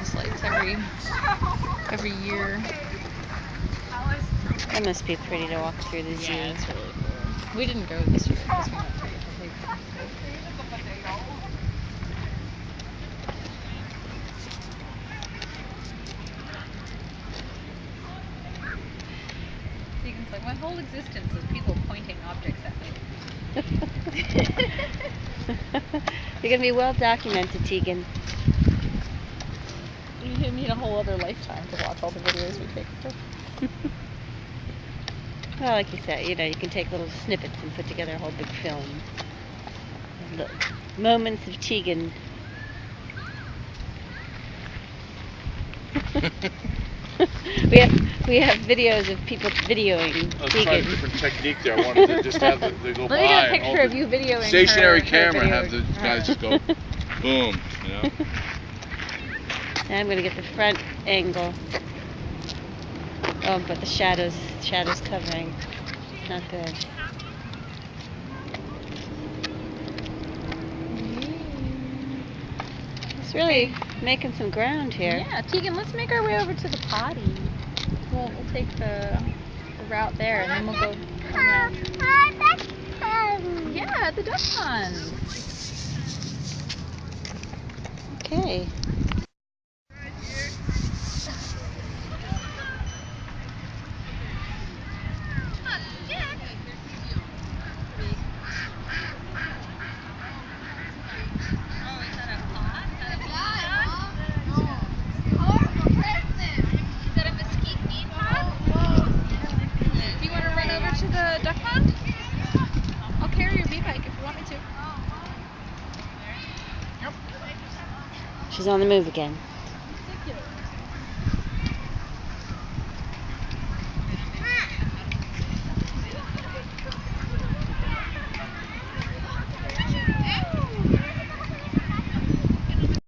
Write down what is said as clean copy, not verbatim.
Christmas lights every year. That must be pretty to walk through the zoo. Yeah, it's really cool. We didn't go this year because we went for different reasons. Tegan's like, my whole existence is people pointing objects at me. You're going to be well documented, Tegan. You need a whole other lifetime to watch all the videos we take of her. Well, like you said, you know, you can take little snippets and put together a whole big film. Moments of Tegan. we have videos of people videoing I was Tegan. trying a different technique there. I wanted to just have they go Let by me get a and picture of you videoing stationary her camera and have videoing the guys just go boom, you know. Now I'm going to get the front angle. Oh, but the shadows covering. Not good. It's really making some ground here. Yeah, Tegan, let's make our way over to the potty. We'll take the route there, and then we'll go around. Yeah, the duck pond. Okay. She's on the move again.